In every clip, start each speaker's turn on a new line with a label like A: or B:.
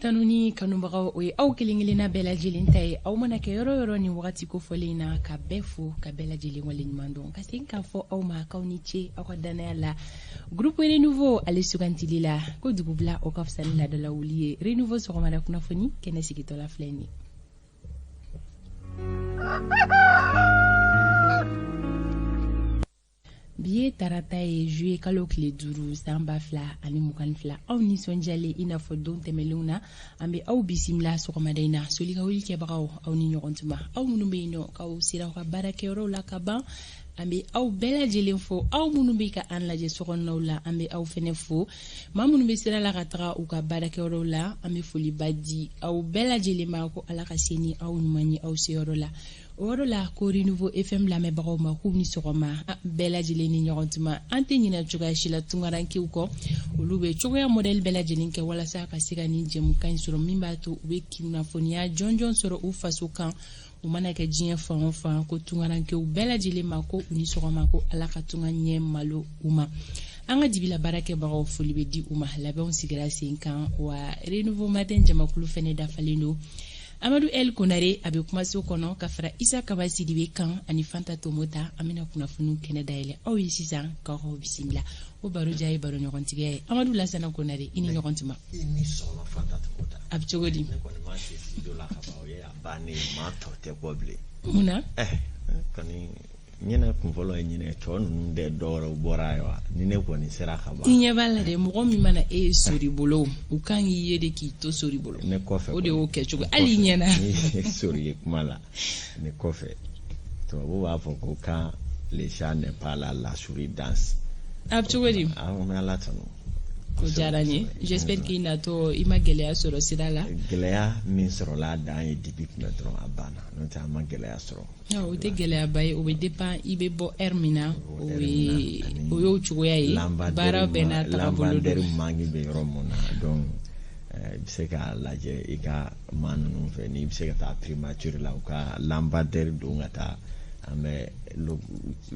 A: tanuni kanubagaw o ye aw kelen-kelenna bɛɛ lajɛlen ta ye aw mana kɛ yɔrɔ yɔrɔ ni wagati kofɔlen na ka bɛɛ fo ka bɛɛ lajɛlen waleɲuman dɔn ka segin k'a fɔ aw ma k'aw ni ce aw ka danaya la groupe renouveau ale sugantili la ko dugubila o ka fisa ni ladala wuli ye renouveau sɔgɔmada kunnafoni kɛnɛ sigitɔla filɛ ni bi ye tarata ye juillet kalo tile 5 san 2022 aw nisɔndiyalen i n'a fɔ don tɛmɛlenw na an bɛ aw bisimila sɔgɔmada in na soli ka wuli kɛbagaw aw ni ɲɔgɔn tuma aw minnu bɛ yen nɔ k'aw sera aw ka baarakɛyɔrɔw la ka ban an bɛ aw bɛɛ lajɛlen fo aw minnu bɛ ka an lajɛ sokɔnɔnaw la an bɛ aw fɛnɛ fo maa minnu bɛ sira la ka taga u ka baarakɛyɔrɔw la an bɛ foliba di aw bɛɛ lajɛlen ma ko ala ka se ni aw ɲuman ye aw seyɔrɔ la o yɔrɔ la ko renouveau FM lamɛnbagaw ma k'u ni sɔgɔma bɛɛ lajɛlen ni ɲɔgɔn tuma an tɛ ɲinɛ cogoya si la tungarankew kɔ olu bɛ cogoya modèle bɛɛ lajɛlen kɛ walasa ka se ka nin jɛmukan in sɔrɔ min b'a to u bɛ kunnafoniya jɔnjɔn sɔrɔ u faso kan u mana kɛ diɲɛ fan o fan ko tungarankew bɛɛ lajɛlen ma ko u ni sɔgɔma ko ala ka tunga ɲɛ malo u ma an ka dibila baarakɛbagaw foli bɛ di u ma labɛnw sigira sen kan wa renouveau matin jamakulu fɛnɛ dafalen don Amadou El Konare a bɛ kumaso kɔnɔ ka fara Isa Kaba Sidibe kan ani Fanta Tomota an bɛna kunnafoniw kɛnɛ dayɛlɛ aw ye sisan k'aw bisimila o baro ja ye baro ɲɔgɔntigɛ ye Amadou Lassana Konare i ni ɲɔgɔn tuma
B: i ni sɔgɔma Fanta Tomota
A: a bɛ cogo di
B: ne kɔni ma se studio la ka ban o ye a bannen maa tɔ tɛ bɔ bilen
A: munna
B: kɔni ɲinɛ kunfɔlɔ ye ɲinɛ tɔ ninnu de dɔwɛrɛw bɔra ye wa ni ne kɔni sera ka ban
A: i ɲɛ b'a la dɛ mɔgɔ min mana e ye sori bolo u kan k'i ye de k'i to sori bolo
B: ne kɔfɛ
A: o de y'o kɛ cogo hali ɲɛna
B: ni sori ye kuma la ne kɔfɛ tubabu b'a fɔ ko quand les chats n'est pas là la souris danse
A: a bɛ cogo di
B: an bɛ ala tanu
A: o diyara n ye j'espère que i natɔ i ma gɛlɛya sɔrɔ sira la
B: gɛlɛya min sɔrɔla a dan ye depuis tun bɛ dɔrɔn a banna n'o tɛ a ma gɛlɛya sɔrɔ
A: o tɛ gɛlɛyaba ye o bɛ dépend i bɛ bɔ heure min na o y'o cogoya ye baara bɛɛ n'a tagabolo don
B: lampadɛri manki bɛ yɔrɔ mun na donc i bɛ se k'a lajɛ i ka maa ninnu fɛ n'i bɛ se ka taa primature la u ka lampadɛri don ka taa an bɛ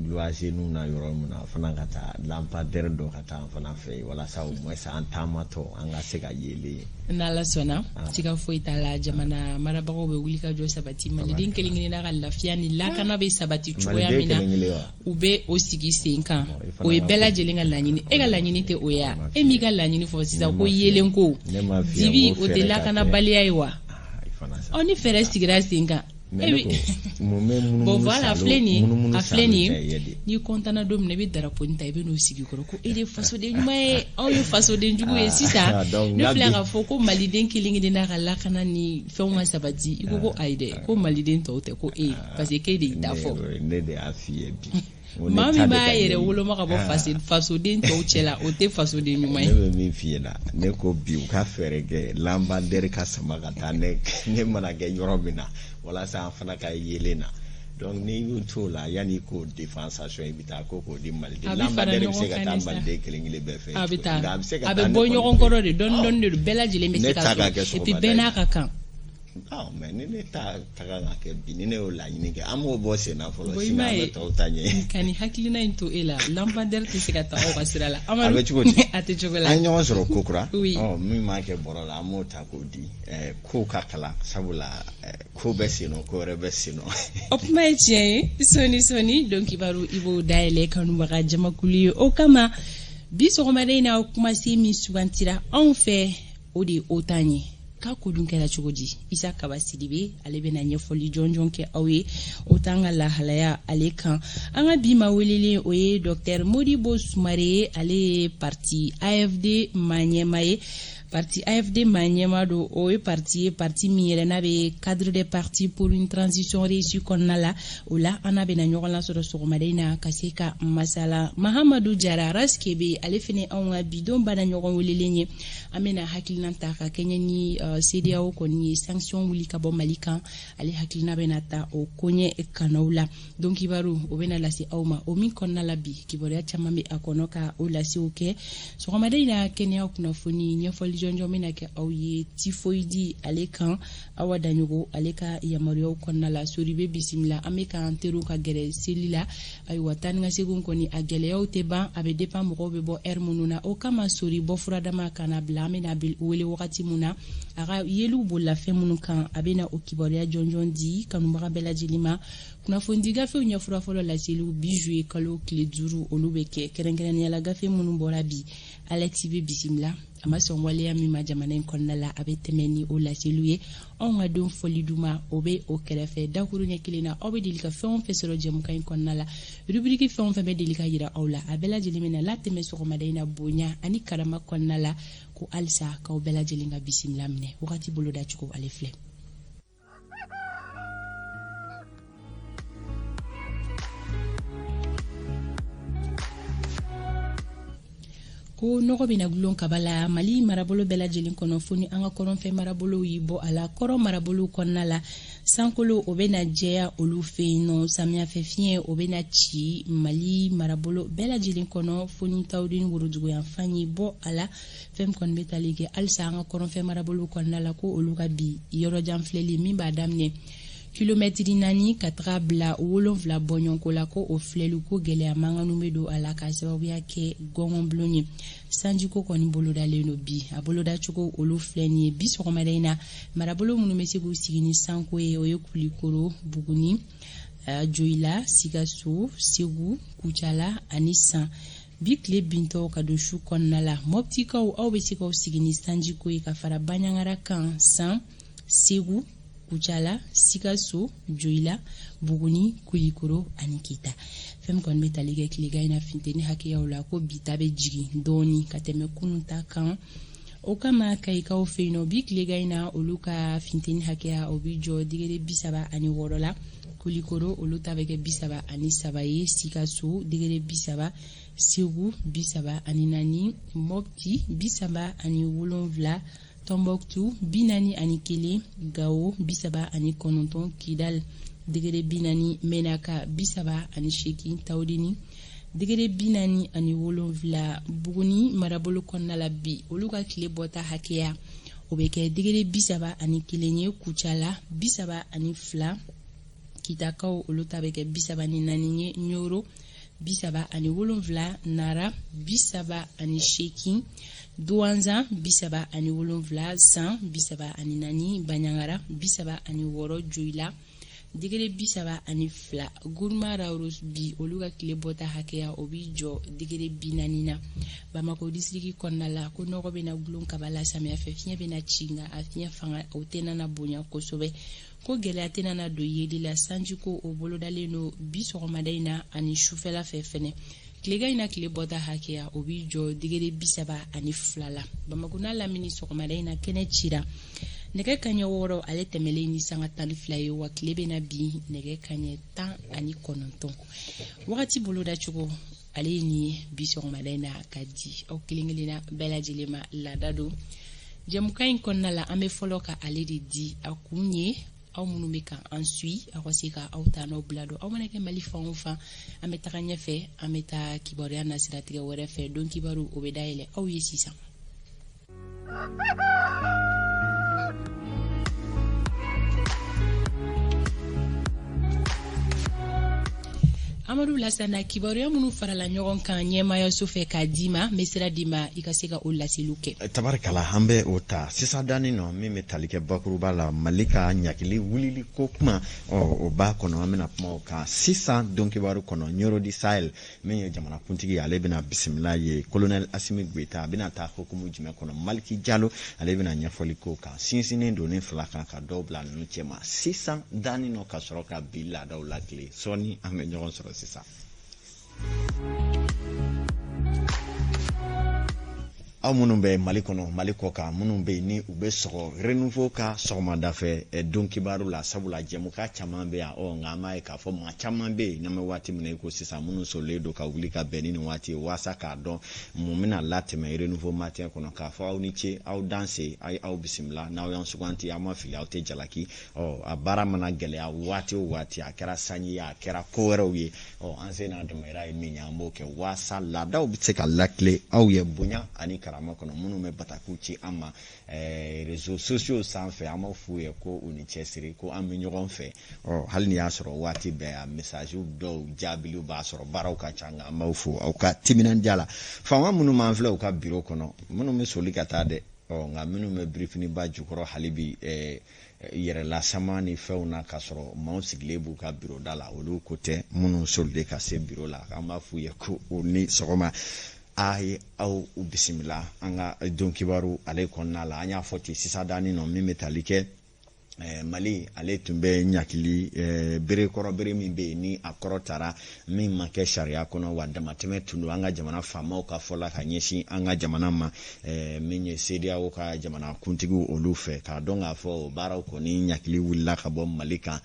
B: loyer ninnu na yɔrɔ min na fana ka taa lampadɛri dɔ ka taa an fana fɛ walasa au moins an taamatɔ an ka se ka yelen
A: n'ala sɔnna siga foyi t'a la jamana marabagaw bɛ wuli ka jɔ sabati maliden kelen-kelenna ka lafiya ni lakana bɛ sabati cogoya min na u bɛ o sigi sen kan o ye bɛɛ lajɛlen ka laɲini e ka laɲini tɛ o ye e m'i ka laɲini fɔ sisan ko yelen ko dibi o tɛ lakanabaliya ye wa ni fɛɛrɛ sigira sen kan bon voilà filɛ nin ye n'i kɔntana don min na i bɛ darapo ta i bɛ n'o sigi kɔrɔ ko e de fasoden ɲuman ye anw ye fasoden jugu ye sisan ne filɛ k'a fɔ ko maliden kelen-kelen n'a ka lakana ni fɛnw ka sabati i ko ayi dɛ ko maliden tɔw tɛ ko e parce que k'e de y'i da fɔ
B: ne de y'a f'i ye bi
A: maa min b'a yɛrɛ woloma ka bɔ fasoden tɔw cɛ la o tɛ fasoden ɲuman ye
B: ne bɛ min f'i ye la ne ko bi u ka fɛɛrɛ kɛ lampadɛri ka sama ka taa ne mana kɛ yɔrɔ min na walasa an fana ka yelen na donc ni y'u t'o la yanni k'o défensation i bɛ taa ko k'o di maliden lampadɛri bɛ se ka taa maliden kelen-kelen bɛɛ fɛ
A: a bɛ taa a bɛ bɔ ɲɔgɔn kɔrɔ de dɔɔni-dɔɔni de don bɛɛ lajɛlen bɛ se ka sɔrɔ et puis bɛɛ n'a ka kan
B: mais ni ne ta kan ka kɛ bi ni ne y'o laɲini kɛ an b'o bɔ sen na fɔlɔ sinon an bɛ tɔw ta ɲɛ
A: ka nin hakilina in to e la lampadɛri tɛ se ka taa aw ka sira la
B: a bɛ cogo di
A: a tɛ cogo la
B: an ye ɲɔgɔn sɔrɔ ko kura min m'a kɛ bɔrɔ la an b'o ta k'o di kow ka kalan sabula ko bɛ sen nɔ ko wɛrɛ bɛ sen nɔ
A: o kuma ye tiɲɛ ye sɔni donc kibaru i b'o dayɛlɛ kanubaga jamakulu ye o kama bi sɔgɔmada in na kumase min sugantira anw fɛ o de ye o t'an ye k'a ko dun kɛra cogo di Isa Kaba Sidibe ale bɛna ɲɛfɔli jɔnjɔn kɛ aw ye o t'an ka lahalaya ale kan an ka bi ma welelen o ye Dr Modibo Sumare ye ale ye parti AFD maɲɛma ye parti AFD maɲɛma don o ye parti ye parti min yɛrɛ n'a bɛ cadre des partis pour une transition réussie kɔnɔna la o la an n'a bɛna ɲɔgɔn lasɔrɔ sɔgɔmada in na ka se ka masala Mahamadu Jara Raskebe ale fɛnɛ anw ka bidon bana ɲɔgɔn welelen ye an bɛna hakilina ta ka kɛɲɛ ni CEDEAO kɔni ye sanction wuli ka bɔ Mali kan ale hakilina bɛna ta o koɲɛ kanaw la donc kibaru o bɛna lase aw ma o min kɔnɔna la bi kibaruya caman bɛ a kɔnɔ ka o lasew kɛ sɔgɔmada in na kɛnɛya kunnafoni ɲɛfɔli jɔnjɔn bɛna kɛ aw ye tifoyidi ale kan Awa Daɲogo ale ka yamaruyaw kɔnɔna la sori bɛ bisimila an bɛ k'an teriw ka gɛrɛ seli la ayiwa taa ni ka segin kɔni a gɛlɛyaw tɛ ban a bɛ dépend mɔgɔw bɛ bɔ heure minnu na o kama sori bɔ furadama kana bila an bɛna wele wagati min na aga yelu bolla fɛn minnu kan a bena o kibaruya jɔnjɔn di kanubaga bɛɛ lajɛlen ma kunnafoni gafew ɲɛfura fɔlɔ laseliw bi juye kalo tile 5 olu bɛ kɛ kɛrɛnkɛrɛnniyala gafe minnu bɔra bi Alex bɛ bisimila a ma sɔn waleya min ma jamana in kɔnɔna la a bɛ tɛmɛ ni o laseliw ye anw ka don fɔli duma o bɛ o kɛrɛfɛ dakuru ɲɛ kelen na aw bɛ deli ka fɛn o fɛn sɔrɔ jɛmukan in kɔnɔna la rubriki fɛn o fɛn bɛ deli ka yira aw la a bɛɛ lajɛlen bɛ na latɛmɛ sɔgɔmada in na bonya ani karama kɔnɔna la ko halisa k'aw bɛɛ lajɛlen ka bisimila minɛ wagati bolo dacogo ale filɛ. ko nɔgɔ bena gulon kabala Mali marabolo bɛɛ lajɛlen kɔnɔ fo ni an ka kɔrɔnfɛ marabolow y'i bɔ a la kɔrɔ marabolow kɔnɔna la sankolo o bena jɛya olu fɛ yen nɔ samiyafɛ fiɲɛ o bena ci Mali marabolo bɛɛ lajɛlen kɔnɔ fo ni tawuden woroduguyanfan y'i bɔ a la fɛn kɔni bɛ tali kɛ halisa an ka kɔrɔnfɛ marabolow kɔnɔna la ko olu ka bi yɔrɔjan filɛli min b'a daminɛ kilomɛtiri 4 ka taga bila 7 bɔɲɔnko la ko o filɛli ko gɛlɛya manganu bɛ don a la ka sababuya kɛ gɔngɔnbulon ye sanjiko kɔni bolodalen do bi a bolodacogo olu filɛ nin ye bi sɔgɔmada in na marabolo minnu bɛ se k'u sigi ni sanko ye o ye Kulikoro Buguni Joyila Sikaso Segu Kucala ani San bi tile bintɔ ka don su kɔnɔna la Moptikaw aw bɛ se k'aw sigi ni sanjiko ye ka fara Baɲangara kan San Segu Kucala, Sikaso, Joyila, Buguni, Kulikoro ani Kita. Fɛn kɔni bɛ tali kɛ tilegan in na funteni hakɛyaw la ko bi ta bɛ jigin dɔɔni ka tɛmɛ kunun ta kan. O kama Kayikaw fɛ yen nɔ bi tilegan in na olu ka funteni hakɛya o bi jɔ digiri 36 la. Kulikoro olu ta bɛ kɛ 33 ye, Sikaso digiri 30, Segu 34, Mopti 37. Tombouctou 41, Gao 39, Kidal digere 40, Menaka 38, Taudini digere 47, Buguni marabolo kɔnɔna la bi olu ka tile bɔta hakɛya o bɛ kɛ digere 31 ye, Kucala 32, Kitakaw olu ta bɛ kɛ 34 ye, Nyoro 37, Nara 38, Douanza 37, San 34, Baɲangara 36, Joyila digere 32, Gourmara bi olu ka tile bɔta hakɛya o bi jɔ digere 40 na. Bamako distriki kɔnɔna la ko nɔgɔ bɛna gulon kabala samiyafɛ fiɲɛ bɛna ci nka a fiɲɛ fanga o tɛna na bonya kosɛbɛ ko gɛlɛya tɛna na don yeli la sanjiko o bolodalen do bi sɔgɔmada in na ani sufɛla fɛ fɛnɛ. Tilegan in na tile bɔta hakɛya o bi jɔ digere 32 la. Bamako n'a lamini sɔgɔmada in na kɛnɛ cira nɛgɛ kaɲɛ 6 ale tɛmɛlen ni sanga 12 ye wa tile bɛna bi nɛgɛ kaɲɛ 19. Wagati bolodacogo ale ye nin ye bi sɔgɔmada in na ka di aw kelen-kelenna bɛɛ lajɛlen ma laada don. Jɛmukan in kɔnɔna la an bɛ fɔlɔ ka ale de di a kun ye aw minnu bɛ kan an sui aw ka se ka aw ta n'aw bila don aw mana kɛ Mali fan o fan an bɛ taga ɲɛfɛ an bɛ taa kibaruya na siratigɛ wɛrɛ fɛ don kibaru o bɛ dayɛlɛ aw ye sisan. Amadu Lasana kibaruya minnu farala ɲɔgɔn kan ɲɛmayaso fɛ k'a d'i ma n bɛ sira d'i ma i ka se ka o laseliw kɛ.
B: Tabarikala an bɛ o ta sisan dani nɔ min bɛ tali kɛ bakuruba la Mali ka ɲagili wulili ko kuma o b'a kɔnɔ an bɛna kuma o kan sisan don kibaru kɔnɔ Nyoro Sahel min ye jamanakuntigi ye ale bɛna bisimila ye Colonel Assimi Goïta a bɛna taa hukumu jumɛn kɔnɔ Maliki Jalo ale bɛna ɲɛfɔli ko kan sinsinnen don ni fila kan ka dɔw bila ninnu cɛ ma sisan dani nɔ ka sɔrɔ ka bi laadaw lakile sɔɔni an bɛ ɲɔgɔn sɔrɔ sisan. Aw minnu bɛ Mali kɔnɔ Mali kɔ kan minnu bɛ ni u bɛ sɔgɔ renouveau ka sɔgɔmada fɛ don kibaru la sabula jɛmukan caman bɛ yan nka an b'a ye k'a fɔ maa caman bɛ yen n'an bɛ waati min na i ko sisan minnu sɔrɔlen don ka wuli ka bɛn ni nin waati ye waasa k'a dɔn mun bɛna latɛmɛ renouveau matin kɔnɔ k'a fɔ aw ni ce aw danse aw bisimila n'aw y'an suganti aw ma fili aw tɛ jalaki a baara mana gɛlɛya waati o waati a kɛra sanji ye a kɛra ko wɛrɛw ye an se n'a dɛmɛra ye min ye an b'o kɛ waasa laadaw bɛ se ka lakile aw ye bonya ani karama kɔnɔ minnu bɛ bataku ci an ma réseaux sociaux sanfɛ an b'a f'u ye ko u ni cɛsiri ko an bɛ ɲɔgɔn fɛ hali ni y'a sɔrɔ waati bɛɛ a message dɔw jaabiliw b'a sɔrɔ baaraw ka ca an b'aw fo aw ka timinandiya la fanga minnu m'an filɛ u ka bureau kɔnɔ minnu bɛ soli ka taa dɛ nka minnu bɛ birifiniba jukɔrɔ hali bi yɛrɛlasama ni fɛnw na k'a sɔrɔ maaw sigilen b'u ka biro da la olu ko tɛ minnu solilen ka se biro la an b'a f'u ye ko u ni sɔgɔma a ye aw bisimila an ka don kibaru ale kɔnɔna la an y'a fɔ ten sisan daani nɔ min bɛ tali kɛ Mali ale tun bɛ ɲakili bere kɔrɔ bere min bɛ yen ni a kɔrɔ tara min ma kɛ sariya kɔnɔ wa damatɛmɛ tun don an ka jamana faamaw ka fɔla ka ɲɛsin an ka jamana ma min ye CEDEAO ka jamana kuntigiw olu fɛ k'a dɔn k'a fɔ baaraw kɔni ɲakili wulila ka bɔ Mali kan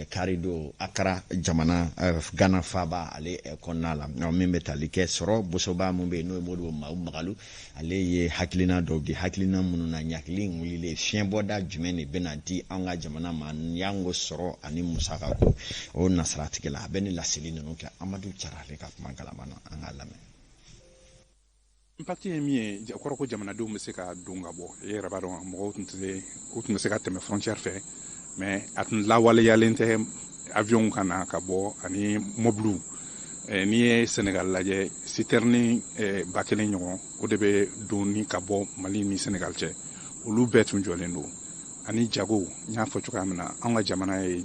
B: kari don Akara jamana Ghana faaba ale kɔnɔna la min bɛ tali kɛ sɔrɔ bosoba mun bɛ yen n'o ye Modibo Magalu ale ye hakilina dɔw di hakilina minnu na ɲakili in wulilen fiɲɛbɔda jumɛn de bɛna di an ka jamana ma y'ango sɔrɔ ani musaka ko o nasaratigɛ la a bɛ ni laseli ninnu kɛ Amadu Jara ale ka kuma galama na an ka lamɛn.
C: Impact ye min ye kɔrɔ ko jamanadenw bɛ se ka don ka bɔ e yɛrɛ b'a dɔn mɔgɔw tun tɛ se ka tɛmɛ frontière fɛ mais a tun lawaleyalen tɛ avion ka na ka bɔ ani mɔbiliw n'i ye Sénégal lajɛ citerne 1000 ɲɔgɔn o de bɛ don ni ka bɔ Mali ni Sénégal cɛ olu bɛɛ tun jɔlen don ani jago n y'a fɔ cogoya min na an ka jamana ye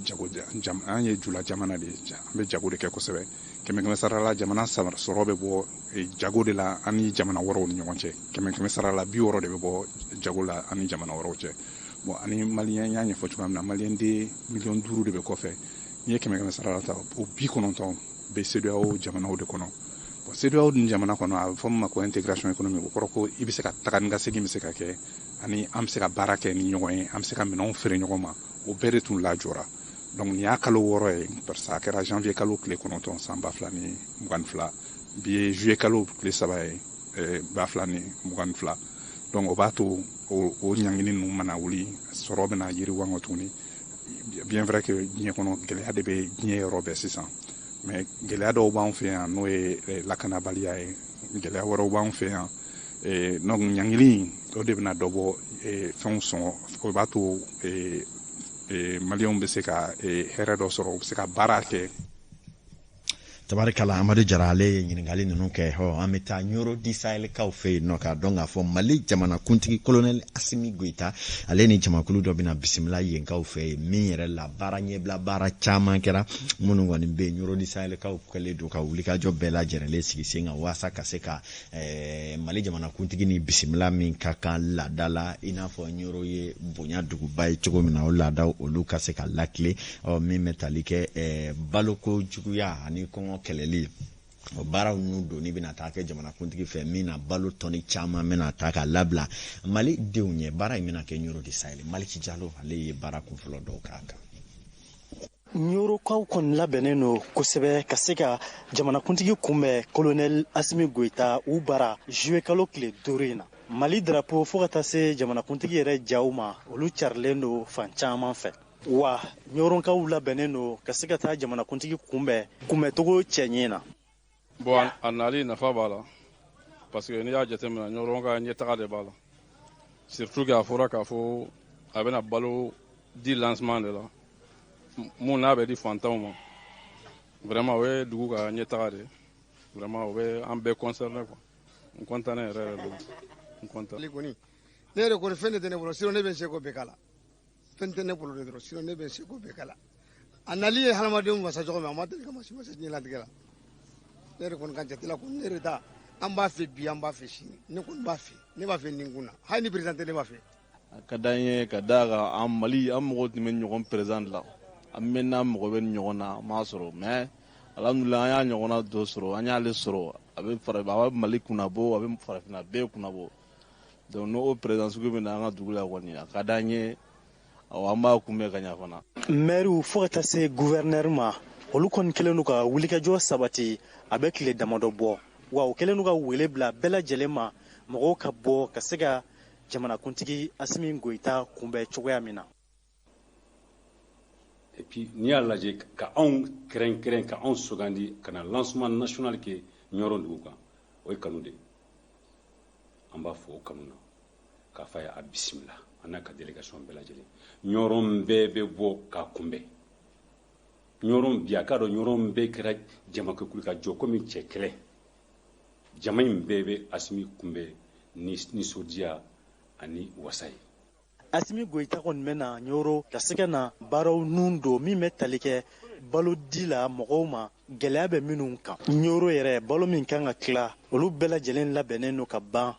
C: an ye jula jamana de ye an bɛ jago de kɛ kosɛbɛ kɛmɛ sara la jamana sɔrɔ bɛ bɔ jago de la ani jamana wɛrɛw ni ɲɔgɔn cɛ kɛmɛ sara la 60 de bɛ bɔ jago la ani jamana wɛrɛw cɛ bon ani maliyɛn y'a ɲɛfɔ cogoya min na maliyɛn den 5 de bɛ kɔfɛ n'i ye kɛmɛ sara la ta o 90 bɛ CEDEAO jamanaw de kɔnɔ bon CEDEAO dun jamana kɔnɔ a bɛ fɔ min ma ko intégration économique o kɔrɔ ko i bɛ se ka taga ni ka segin bɛ se ka kɛ ani an bɛ se ka baara kɛ ni ɲɔgɔn ye an bɛ se ka minɛnw feere ɲɔgɔn ma o bɛɛ de tun lajɔra donc nin y'a kalo 6 ye parce que a kɛra janvier kalo tile 9 san 2022 bi ye juillet kalo tile 3 ye 2022 donc o b'a to o ɲangini ninnu mana wuli sɔrɔ bɛna yiriwa tuguni bien vrai que diɲɛ kɔnɔ gɛlɛya de bɛ diɲɛ yɔrɔ bɛɛ sisan mais gɛlɛya dɔw b'an fɛ yan n'o ye lakanabaliya ye gɛlɛya wɛrɛw b'an fɛ yan donc ɲangili o de bɛna dɔ bɔ fɛnw sɔngɔ o b'a to maliyɛnw bɛ se ka hɛrɛ dɔ sɔrɔ u bɛ se ka baara kɛ.
B: Tabarikala Amadu Jara ale ye ɲininkali ninnu kɛ an bɛ taa Ɲoro di Sahɛlikaw fɛ yen nɔ k'a dɔn k'a fɔ Mali jamana kuntigi colonel Asimi Goita ale ni jamakulu dɔ bɛna bisimila yenkaw fɛ yen min yɛrɛ la baara ɲɛbila baara caman kɛra minnu kɔni bɛ yen Ɲoro di Sahɛlikaw kɛlen don ka wulikajɔ bɛɛ lajɛlen sigi sen kan waasa ka se ka Mali jamana kuntigi ni bisimila min ka kan laada la i n'a fɔ Ɲoro ye bonya duguba ye cogo min na o laadaw olu ka se ka lakile min bɛ tali kɛ baloko juguya ani kɔngɔ kɛlɛli o baaraw n'u doni bɛna taa kɛ jamana kuntigi fɛ min na balo tɔni caman bɛna taa ka labila Mali denw ɲɛ baara in bɛna kɛ Ɲoro di Sahel Maliki Jalo ale ye baara kunfɔlɔ dɔw k'a kan.
D: Ɲorokaw kɔni labɛnnen don kosɛbɛ ka se ka jamana kuntigi kunbɛn colonel Asimi Goita u bara juillet kalo tile 5 in na Mali drapeau fo ka taa se jamana kuntigi yɛrɛ jaw ma olu carilen don fan caman fɛ wa Ɲorokaw labɛnnen don ka se ka taa jamana kuntigi kunbɛncogo cɛɲɛ na.
E: Bon a nali nafa b'a la parce que n'i y'a jateminɛ Ɲɔrɔ ka ɲɛtaga de b'a la surtout k'a fɔra k'a fɔ a bɛna balo di lancement de la mun n'a bɛ di fantanw ma vraiment o ye dugu ka ɲɛtaga de vraiment o bɛ an bɛɛ concerné quoi n content yɛrɛ don n content.
F: Ne yɛrɛ kɔni fɛn de tɛ ne bolo sinon ne bɛ se k'o bɛɛ k'a la fɛn tɛ ne bolo de dɔrɔn sinon ne bɛ se k'o bɛɛ k'a la a nali ye hadamadenw wasa cogo min a ma deli ka masi diɲɛlatigɛ la ne yɛrɛ kɔni ka jate la kɔni ne yɛrɛ ta an b'a fɛ bi an b'a fɛ sini ne kɔni b'a fɛ ne b'a fɛ nin kun na hali ni président tɛ ne b'a fɛ.
E: A ka d'an ye ka d'a kan an Mali an mɔgɔw tun bɛ ɲɔgɔn président la an mɛnna mɔgɔ bɛ ɲɔgɔn na an m'a sɔrɔ mais alhamdulillah an y'a ɲɔgɔnna dɔ sɔrɔ an y'ale sɔrɔ a bɛ Mali kunnabɔ a bɛ farafinna bɛɛ kunnabɔ donc n'o président sugu bɛ na an ka dugu la kɔni a ka d'an ye an b'a kunbɛn ka ɲɛ fana.
D: Maire fo ka taa se gouverneur ma olu kɔni kɛlen don ka wulikajɔ sabati a bɛ tile damadɔ bɔ wa u kɛlen don ka wele bila bɛɛ lajɛlen ma mɔgɔw ka bɔ ka se ka jamana kuntigi Asimi Goita kunbɛn cogoya min na.
G: Et puis n'i y'a lajɛ ka anw kɛrɛnkɛrɛn ka anw sugandi ka na lancement national kɛ Ɲɔrɔ dugu kan o ye kanu de ye an b'a fɔ o kanu na k'a fɔ a ye a bisimila an n'a ka délégation bɛɛ lajɛlen Ɲɔrɔ bɛɛ bɛ bɔ k'a kunbɛn Ɲɔrɔ bi a k'a dɔn Ɲɔrɔ bɛɛ kɛra jamakulu ka jɔ komi cɛ kɛlɛ jama in bɛɛ bɛ Asimi kunbɛn ni nisɔndiya ani wasa ye.
D: Asimi Goita kɔni mɛna Ɲoro ka se ka na baaraw nun don min bɛ tali kɛ balo di la mɔgɔw ma gɛlɛya bɛ minnu kan. Ɲoro yɛrɛ balo min kan ka tila olu bɛɛ lajɛlen labɛnnen don ka ban.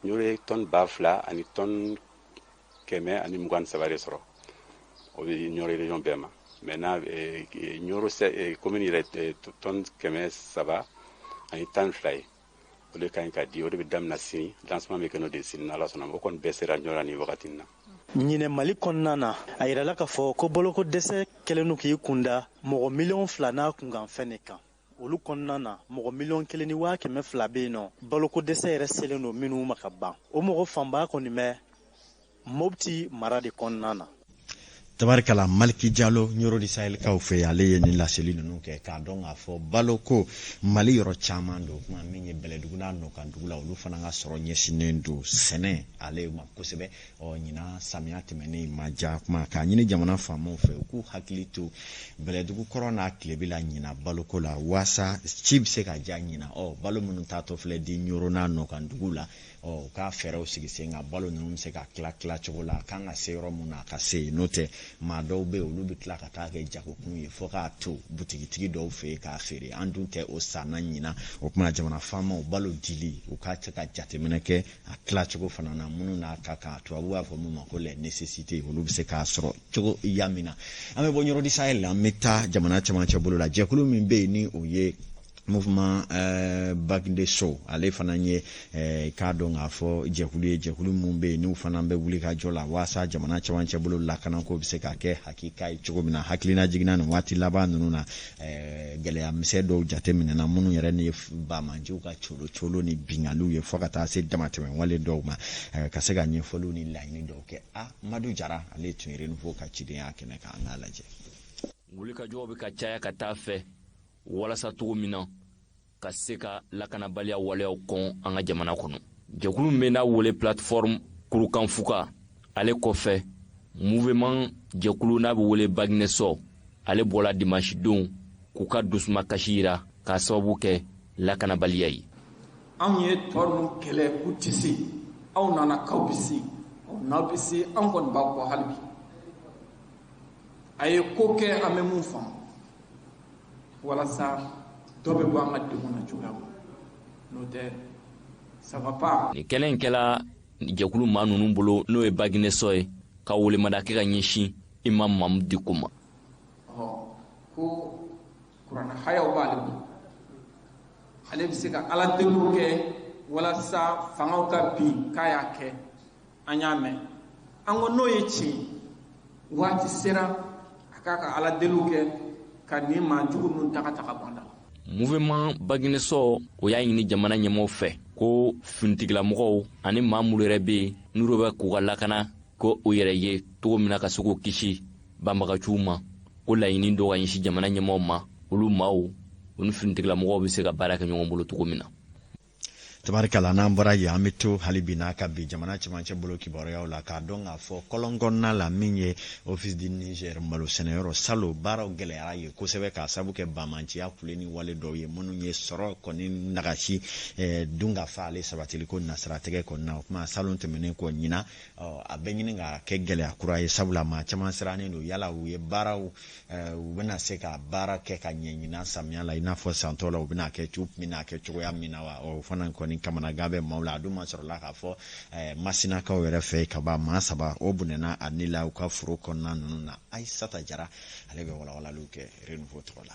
G: Ɲoro ye tɔni 2000 ani tɔni 123 de sɔrɔ. O bɛ Ɲoro région bɛɛ ma. Maintenant Ɲoro commune yɛrɛ tɔni 300 ani 12 ye. O de kan ka di o de bɛ daminɛ sini lancement bɛ kɛ n'o de sini n'Ala sɔnna o kɔni bɛɛ sera Ɲoro ni wagati in na.
D: Ɲinɛ Mali kɔnɔna na a yirala k'a fɔ ko boloko dɛsɛ kɛlen don k'i kunda mɔgɔ 2 n'a kunkan fɛn de kan. Olu kɔnɔna na mɔgɔ 1,200,000 bɛ yen nɔ baloko dɛsɛ yɛrɛ selen don minnu ma ka ban. O mɔgɔ fanba kɔni bɛ Mopti mara de kɔnɔna na.
B: Tabarikala Maliki Jalo Ɲoro di Sahel kaw fɛ ale ye nin laseli ninnu kɛ k'a dɔn k'a fɔ balo ko Mali yɔrɔ caman don kuma min ye Bɛlɛdugu n'a Nɔkandugu la olu fana ka sɔrɔ ɲɛsinnen don sɛnɛ ale ma kosɛbɛ ɲina samiya tɛmɛnen ma ja kuma k'a ɲini jamana faamaw fɛ u k'u hakili to Bɛlɛdugu kɔrɔ n'a tilebi la ɲina baloko la waasa ci bɛ se ka ja ɲina balo minnu taatɔ filɛ di Ɲoro n'a Nɔkandugu la k'a fɛɛrɛw sigi sen ka balo ninnu bɛ se ka tila cogo la kan ka se yɔrɔ mun na a ka se n'o tɛ maa dɔw bɛ olu bɛ tila ka taa kɛ jagokun ye fo k'a to butigitigi dɔw fɛ yen k'a feere an dun tɛ o sanna ɲina o kuma jamana faamaw balo dili u ka se ka jateminɛ kɛ a tila cogo fana na minnu n'a ka kan tubabu b'a fɔ min ma ko les nécessités olu bɛ se k'a sɔrɔ cogo ya min na an bɛ bɔ Ɲoro di Sahel la an bɛ taa jamana cɛmancɛ bolo la jɛkulu min bɛ yen ni o ye mouvement Baginde Sow ale fana ye k'a dɔn k'a fɔ jɛkulu mun bɛ yen n'u fana bɛ wuli ka jɔ la waasa jamana cɛmancɛ bolo lakanako bɛ se ka kɛ hakika ye cogo min na hakilina jiginna nin waati laban ninnu na gɛlɛya misɛn dɔw jateminɛna minnu yɛrɛ ni bamanjiw ka colo ni bingaliw ye fo ka taa se damatɛmɛ wale dɔw ma ka se ka ɲɛfɔliw ni laɲini dɔw kɛ Madu Jara ale tun ye renouveau ka cidenya kɛnɛ kan an k'a lajɛ.
H: Wulikajɔw bɛ ka caya ka taa fɛ walasa cogo min na ka se ka lakanabaliya waleyaw kɔn an ka jamana kɔnɔ. Jɛkulu min bɛ n'a wele plateforme Kurukan Fuka ale kɔfɛ mouvement jɛkulu n'a bɛ wele Bagine Sow ale bɔra dimanche don k'u ka dusuma kasi jira k'a sababu kɛ lakanabaliya ye.
I: Anw ye tɔɔrɔ min kɛlɛ k'u tɛ se aw nana k'aw bɛ se n'aw bɛ se anw kɔni b'a kɔ hali bi a ye ko kɛ an bɛ mun faamu walasa dɔ bɛ bɔ an ka degun na cogoya min n'o tɛ ça va pas.
H: Ni kɛlɛ in kɛla jɛkulu maa ninnu bolo n'o ye Bagine Sow ye ka welemada kɛ ka ɲɛsin Imam Mamudu Diko ma.
I: Ko kuranna hayaw b'ale bolo ale bɛ se ka ala deliw kɛ walasa fangaw ka bin k'a y'a kɛ an y'a mɛn an ko n'o ye tiɲɛ waati sera a k'a ka ala deliw kɛ ka nin maa jugu ninnu taga bɔn da.
H: Mouvement Bagine Sow o y'a ɲini jamana ɲɛmɔgɔw fɛ ko finitigilamɔgɔw ani maa minnu yɛrɛ bɛ yen n'u bɛ k'u ka lakana ko u yɛrɛ ye cogo min na ka se k'u kisi banbagaciw ma ko laɲini dɔw ka ɲɛsin jamana ɲɛmɔgɔw ma olu maaw o ni finitigilamɔgɔw bɛ se ka baara kɛ ɲɔgɔn bolo cogo min na.
B: Tabarikala n'an bɔra yen an bɛ to hali bi n'a ka bi jamana cɛmancɛ bolo kibaruyaw la k'a dɔn k'a fɔ kɔlɔnkɔnɔna la min ye office du Niger malo sɛnɛyɔrɔ salon baaraw gɛlɛyara ye kosɛbɛ k'a sabu kɛ bamanciya kule ni wale dɔw ye minnu ye sɔrɔ kɔni nagasi dun ka fa ale sabatili ko nasiratigɛ kɔni na o kuma salon tɛmɛnen kɔ ɲina a bɛ ɲini ka kɛ gɛlɛya kura ye sabula maa caman sirannen don yala u ye baaraw u bɛna se ka baara kɛ ka ɲɛ ɲina samiya la i n'a fɔ santɔ la u bɛna kɛ cogoya min na wa o fana kɔni kamanagan bɛ maaw la a dun ma sɔrɔla k'a fɔ masinakaw yɛrɛ fɛ ka ban maa 3 o bunena a ni la u ka foro kɔnɔna ninnu na Aïssata Jara ale bɛ walawalaliw kɛ renouveau tɔgɔ la.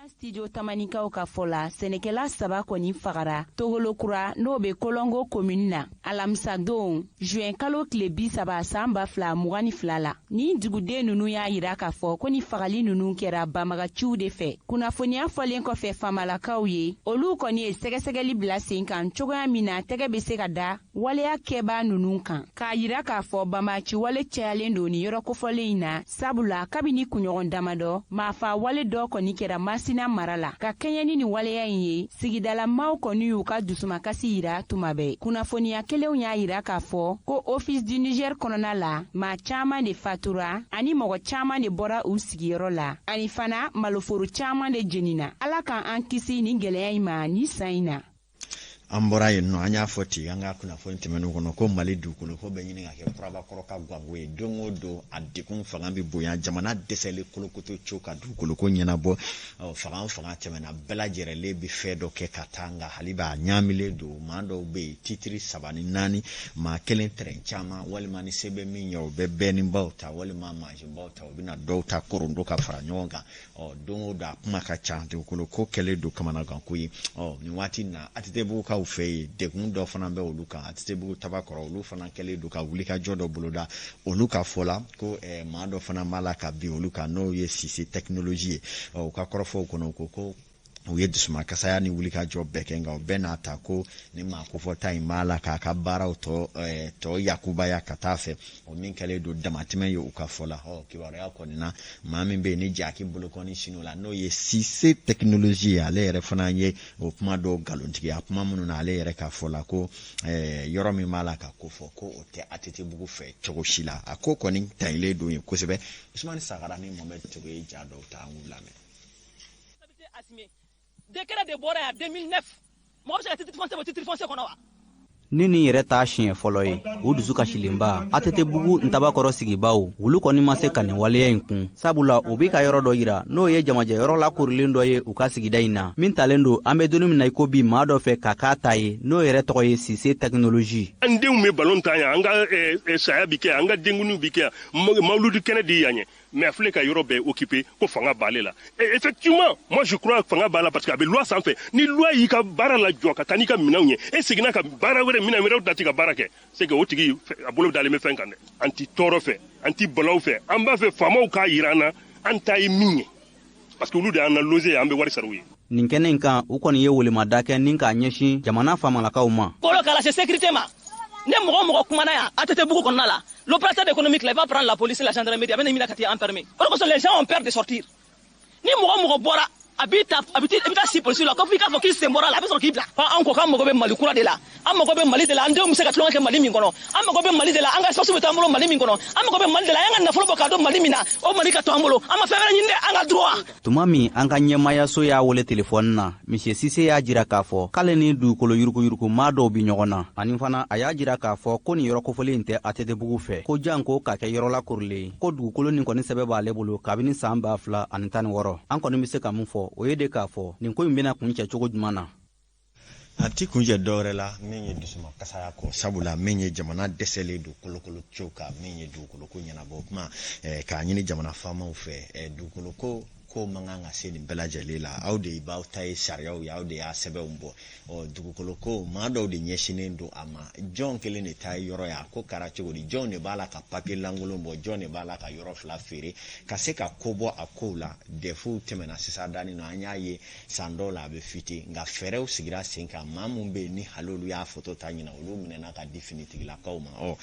A: Studio Tamanikaw ka fɔ la sɛnɛkɛla 3 kɔni fagara Togolokura n'o bɛ Kolongo commune na alamisa don juin kalo tile 30 san 2022 la ni duguden ninnu y'a yira k'a fɔ ko ni fagali ninnu kɛra banbagaciw de fɛ kunnafoniya fɔlen kɔfɛ famalakaw ye olu kɔni ye sɛgɛsɛgɛli bila sen kan cogoya min na tɛgɛ bɛ se ka da waleya kɛbaa ninnu kan k'a yira k'a fɔ banbagaci wale cayalen don ni yɔrɔ kofɔlen in na sabula kabini kunɲɔgɔn damadɔ maafa wale dɔ kɔni kɛra Masina mara la ka kɛɲɛ ni waleya in ye sigidala maaw kɔni y'u ka dusumakasi yira tuma bɛɛ kunnafoniya kelenw y'a yira k'a fɔ ko office du Niger kɔnɔna la maa caman de fatura ani mɔgɔ caman de bɔra u sigiyɔrɔ la ani fana maloforo caman de jenina ala k'an kisi ni gɛlɛya in ma ni san in na.
B: ambora yenno anya foti anga kuna fonti menu kono ko mali dukolo ko be nyini ngake praba koroka gwangwe dongo do adikun fanga bi boya jamana desele kolokoto choka dukolo ko nyana bo fanga temena bela jerele bi fedo ke katanga haliba nyamile do mando be titri sabani nani ma kelen tren chama wali mani sebe minyo be beni bauta wali mama bauta bina dota korundo ka faranyonga dongo da kuma ka cha dukolo ko kele do kamana gankuyi ni wati na atitebu ka ufei dekun do fana be oluka atitebu tabakoro olu fana kele do ka wulika jodo boloda oluka fola ko ma do fana malaka bi oluka no ye sisi technology o ka korofo kono ko uye dusuma kasaya ni wulika job bekenga o benata ko ni ma ko fota imala ka bara to yakuba ya katafe o min kale do damatime yo ukafola kibara ya konina mami be ni jaki buloko ni shinula no ye sise technology ale refana ye o puma do galonti ya puma munu na ale ka fola ko yoro mi mala ka ko fo ko o te atete bugu fe chogo shila akoko ni taile do ye ko sebe usman sagara ni moment to ye jado ta ngulame
J: décret de Bora en 2009. Moi, j'ai titre foncier qu'on a.
K: Nini yɛrɛ t'a siɲɛ fɔlɔ ye o dusu kasilenba ATT bugu ntabakɔrɔ sigibaw wulu kɔni ma se ka nin waleya in kun sabula o b'i ka yɔrɔ dɔ yira n'o ye jamajɛ yɔrɔ lakorilen dɔ ye u ka sigida in na min talen don an bɛ donni min na i ko bi maa dɔ fɛ ka k'a ta ye n'o yɛrɛ tɔgɔ ye Sise technologie.
L: An denw bɛ ballon tan yan an ka saya bi kɛ an ka denkuniw bi kɛ mawludu kɛnɛ di yan ye mais a filɛ ka yɔrɔ bɛɛ occupé ko fanga b'ale la effectivement moi je crois fanga b'a la parce que a bɛ loi sanfɛ ni loi y'i ka baara la jɔ ka taa n'i ka minɛnw ye e seginna ka baara wɛrɛ minɛn wɛrɛw dati ka baara kɛ c'est que o tigi a bolo dalen bɛ fɛn kan dɛ an ti tɔɔrɔ fɛ an ti balaw fɛ an b'a fɛ faamaw k'a yira an na an ta ye min ye parce que olu de y'an na lose an bɛ wari sara u ye.
K: nin kɛnɛ in kan u kɔni ye welemada kɛ ni k'a ɲɛsin jamana faamalakaw ma.
J: kolo kala c'est sécurité ma ne mɔgɔ kumana yan ATT bugu kɔnɔna la l'opérateur économique là il va prendre la police la gendarmerie a bɛ ne mina ka taa enfermer o de kosɔn les gens ont peur de sortir ni mɔgɔ bɔra a bɛ taa si polisi la ko f'i k'a fɔ k'i sen bɔra la a bɛ sɔrɔ k'i bila an ko k'an mago bɛ Mali kura de la an mago bɛ Mali de la an denw bɛ se ka tulonkɛ kɛ Mali min kɔnɔ an mago bɛ Mali de la an ka espace bɛ to an bolo Mali min kɔnɔ an mago bɛ Mali de la an ka nafolo bɔ k'a don Mali min na o Mali ka to an bolo an ma fɛn wɛrɛ ɲini dɛ an ka droit.
K: tuma min an ka ɲɛmayaso y'a wele telefɔni na monsieur Sise y'a jira k'a fɔ k'ale ni dugukolo yuruguyurugu maa dɔw bi ɲɔgɔn na ani fana a y'a jira k'a fɔ ko nin yɔrɔ kofɔlen tɛ ATT bugu fɛ ko jan ko k'a kɛ yɔrɔ lakorilen ko dugukolo nin kɔni sɛbɛn b'ale bolo kabini san 2016 an kɔni bɛ se ka mun fɔ o ye de k'a fɔ nin ko in bɛna kun cɛ cogo jumɛn na.
B: Ati kunje dɔwɛrɛ la min ye dusuma kasaya kɔ sabula min ye jamana dɛsɛlen don kolokolo cow kan min ye dugukolo ko ɲɛnabɔ kuma k'a ɲini jamana faamaw fɛ dugukolo ko man kan ka se nin bɛɛ lajɛlen la aw de b'aw ta ye sariyaw ye aw de y'a sɛbɛnw bɔ dugukolo ko maa dɔw de ɲɛsinnen don a ma jɔn kelen de ta ye yɔrɔ ya ko kɛra cogo di jɔn de b'a la ka papier lankolon bɔ jɔn de b'a la ka yɔrɔ fila feere ka se ka ko bɔ a kow la defuw tɛmɛna sisan dani na an y'a ye san dɔw la a bɛ fiti nka fɛɛrɛw sigira sen kan maa mun bɛ yen ni hali olu y'a foto ta ɲina olu minɛna ka di finitigilakaw ma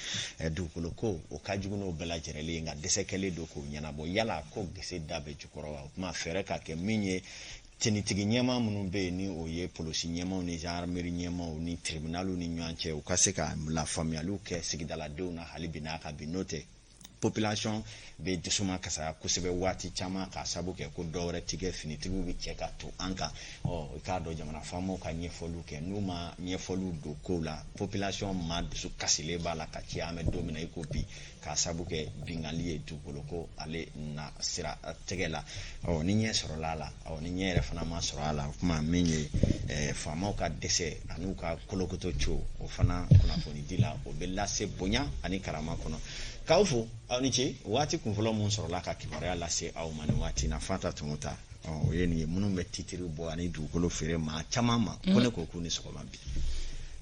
B: dugukolo ko o ka jugu n'o bɛɛ lajɛlen nka dɛsɛ kɛlen don k'o ɲɛnabɔ yala ko gese da bɛ jukɔrɔ wa kuma fɛɛrɛ ka kɛ min ye tenitigi ɲɛma minnu bɛ yen ni o ye polisi ɲɛmaw ni gendarmerie ɲɛmaw ni tribunalw ni ɲɔgɔn cɛ u ka se ka lafaamuyaliw kɛ sigidaladenw na hali bi n'a ka bi n'o tɛ population bɛ dusuma kasaya kosɛbɛ waati caman k'a sabu kɛ ko dɔwɛrɛ tigɛ finitigiw bɛ cɛ ka to an kan i k'a dɔn jamana faamaw ka ɲɛfɔliw kɛ n'u ma ɲɛfɔliw don kow la population ma dusu kasilen b'a la ka ci an bɛ don min na i ko bi k'a sabu kɛ bingali ye dugukolo ko ale na sira tɛgɛ la ni ɲɛ sɔrɔla a la ni ɲɛ yɛrɛ fana ma sɔrɔ a la kuma min ye faamaw ka dɛsɛ an'u ka kolokoto co o fana kunnafoni di la o bɛ lase bonya ani karama kɔnɔ k'aw fo aw ni ce waati kunfɔlɔ mun sɔrɔla ka kibaruya lase aw ma nin waati na Fanta Tumota o ye nin ye minnu bɛ titiri bɔ ani dugukolo feere maa caman ma ko ne ko k'u ni sɔgɔma bi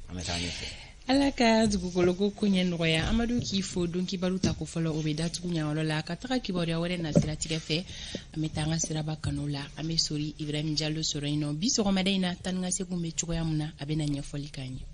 B: an bɛ taa ɲɛfɛ.
A: Ala ka dugukolo ko ɲɛ nɔgɔya Amadu k'i fo don kibaru ta ko fɔlɔ o bɛ datugu ɲɛyɔrɔ la ka taga kibaruya wɛrɛ na siratigɛ fɛ an bɛ taa an ka siraba kanu la an bɛ sori Ibrahim Diallo sɔrɔ yen nɔ bi sɔgɔmada in na tan ni ka segin bɛ cogoya min na a bɛ na ɲɛfɔli k'an ye.